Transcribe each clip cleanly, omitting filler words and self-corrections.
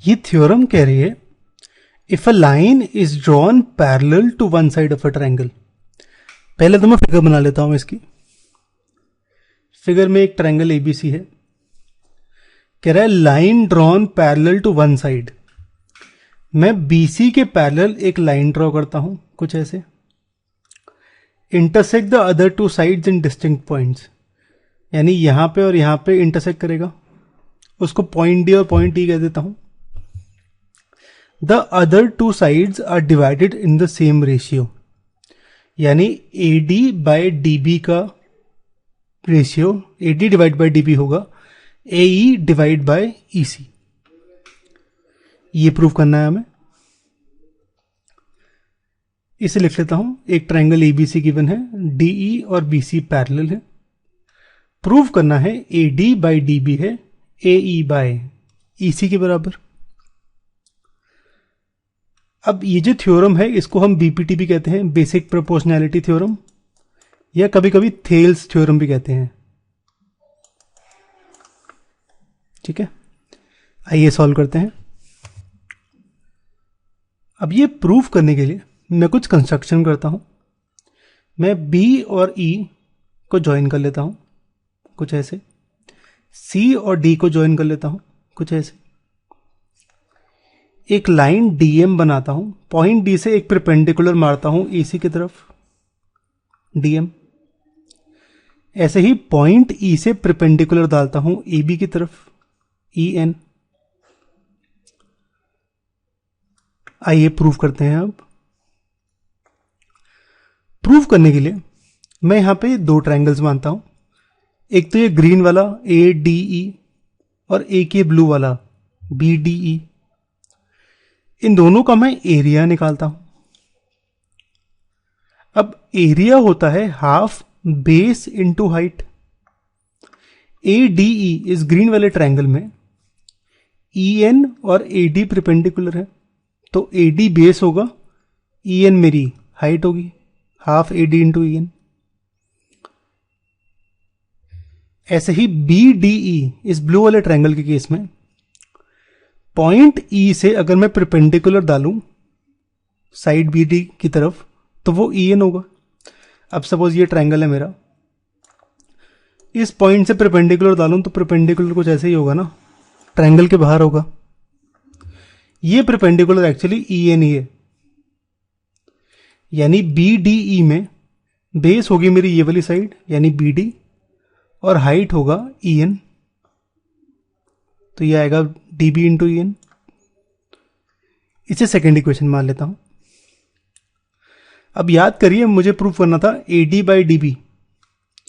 ये थ्योरम कह रही है if a line is drawn parallel to one side of a triangle. पहले तो मैं फिगर बना लेता हूं इसकी। फिगर में एक ट्रायंगल एबीसी है, कह रहा है line drawn parallel to one side. मैं बीसी के पैरेलल एक लाइन ड्रॉ करता हूं कुछ ऐसे, intersect the other two sides in distinct points, यानी यहां पे और यहां पे इंटरसेक्ट करेगा, उसको पॉइंट डी और पॉइंट ई कह देता हूं। The other two sides are divided in the same ratio, यानी AD बाय DB का ratio AD divide by DB होगा AE डिवाइड बाय EC। ये प्रूव करना है हमें। इसे लिख लेता हूं, एक ट्रायंगल ABC गिवन है, DE और BC पैरेलल है। प्रूव करना है AD बाय DB है AE बाय EC के बराबर। अब ये जो थ्योरम है इसको हम BPT भी कहते हैं, बेसिक प्रोपोर्शनैलिटी थ्योरम, या कभी कभी थेल्स थ्योरम भी कहते हैं। ठीक है, आइए सॉल्व करते हैं। अब ये प्रूफ करने के लिए मैं कुछ कंस्ट्रक्शन करता हूं। मैं B और E को ज्वाइन कर लेता हूं कुछ ऐसे, C और D को ज्वाइन कर लेता हूं कुछ ऐसे, एक लाइन DM बनाता हूं, पॉइंट D से एक परपेंडिकुलर मारता हूं AC की तरफ DM, ऐसे ही पॉइंट E से परपेंडिकुलर डालता हूं AB की तरफ EN। आइए प्रूफ करते हैं। अब प्रूफ करने के लिए मैं यहां पे दो ट्रायंगल्स मानता हूं, एक तो ये ग्रीन वाला ADE और एक ये ब्लू वाला BDE। इन दोनों का मैं एरिया निकालता हूं। अब एरिया होता है half base into height. ADE इस ग्रीन वाले ट्रायंगल में EN और AD परपेंडिकुलर है, तो AD बेस होगा, EN मेरी हाइट होगी, हाफ AD इंटू EN। ऐसे ही BDE इस ब्लू वाले ट्रायंगल के केस में पॉइंट E से अगर मैं परपेंडिकुलर डालूं साइड BD की तरफ तो वो EN होगा। अब सपोज ये ट्रायंगल है मेरा, इस पॉइंट से परपेंडिकुलर डालूं तो परपेंडिकुलर कुछ ऐसे ही होगा ना, ट्रायंगल के बाहर होगा। ये परपेंडिकुलर एक्चुअली EN ही है, यानी BDE में बेस होगी मेरी ये वाली साइड यानी BD और हाइट होगा EN, तो ये आएगा DB इंटू EN। इसे सेकेंड इक्वेशन मान लेता हूं। अब याद करिए मुझे प्रूफ करना था AD बाई DB,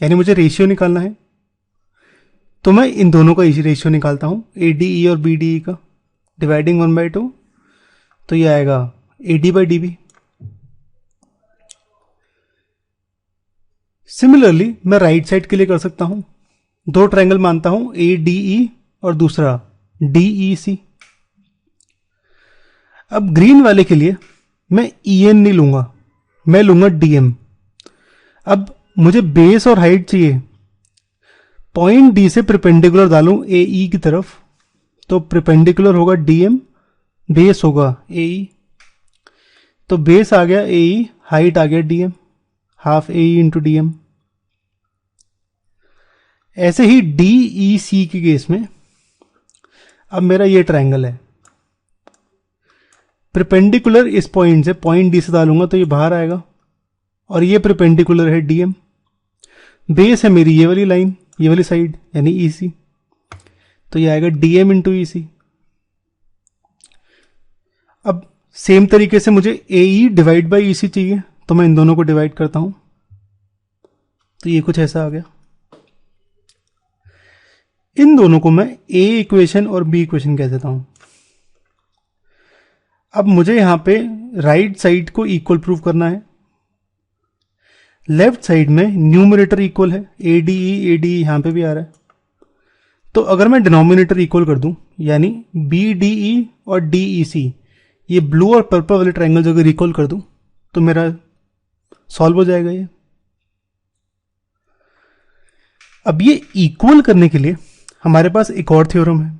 यानी मुझे रेशियो निकालना है, तो मैं इन दोनों का रेशियो निकालता हूं ADE और BDE का, डिवाइडिंग 1/2, तो ये आएगा AD बाई DB। सिमिलरली मैं राइट साइड के लिए कर सकता हूं, दो ट्रायंगल मानता हूं ADE और दूसरा DEC। अब ग्रीन वाले के लिए मैं EN नहीं लूंगा, मैं लूंगा DM। अब मुझे बेस और हाइट चाहिए, पॉइंट D से परपेंडिकुलर डालूं AE की तरफ, तो परपेंडिकुलर होगा DM, बेस होगा AE, तो बेस आ गया AE, हाइट आ गया DM, half AE into DM। ऐसे ही DEC के केस में अब मेरा ये ट्रायंगल है, परपेंडिकुलर इस पॉइंट से पॉइंट D से डालूंगा तो ये बाहर आएगा, और ये परपेंडिकुलर है DM, बेस है मेरी ये वाली लाइन ये वाली साइड यानी EC, तो ये आएगा DM इंटू EC। अब सेम तरीके से मुझे AE डिवाइड बाई EC चाहिए, तो मैं इन दोनों को डिवाइड करता हूं, तो ये कुछ ऐसा आ गया। इन दोनों को मैं A इक्वेशन और B इक्वेशन कह देता हूं। अब मुझे यहां पे राइट साइड को इक्वल प्रूव करना है। लेफ्ट साइड में न्यूमरेटर इक्वल है, ADE यहां पे भी आ रहा है, तो अगर मैं डिनोमिनेटर इक्वल कर दूं यानी BDE और DEC, ये ब्लू और पर्पल वाले ट्रायंगल्स अगर इक्वल कर दूं तो मेरा सॉल्व हो जाएगा ये। अब ये इक्वल करने के लिए हमारे पास एक और थ्योरम है।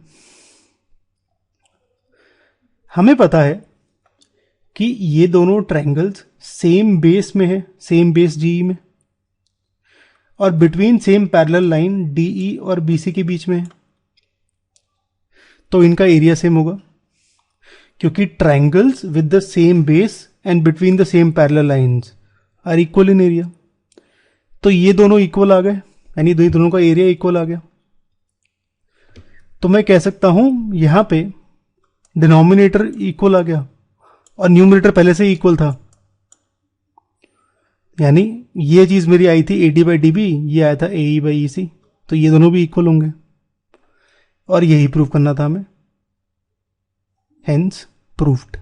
हमें पता है कि ये दोनों ट्रायंगल्स सेम बेस में है, सेम बेस जीई में, और between same parallel line DE और बीसी के बीच में है, तो इनका एरिया सेम होगा, क्योंकि triangles with the same base and between the same parallel lines are equal in area. तो ये दोनों इक्वल आ गए, यानी दोनों का एरिया इक्वल आ गया। तो मैं कह सकता हूं यहां पे डिनोमिनेटर इक्वल आ गया और न्यूमरेटर पहले से ही इक्वल था, यानी ये चीज मेरी आई थी AD बाई DB, ये आया था AE बाई EC, तो ये दोनों भी इक्वल होंगे और यही प्रूव करना था हमें, हेंस प्रूव्ड।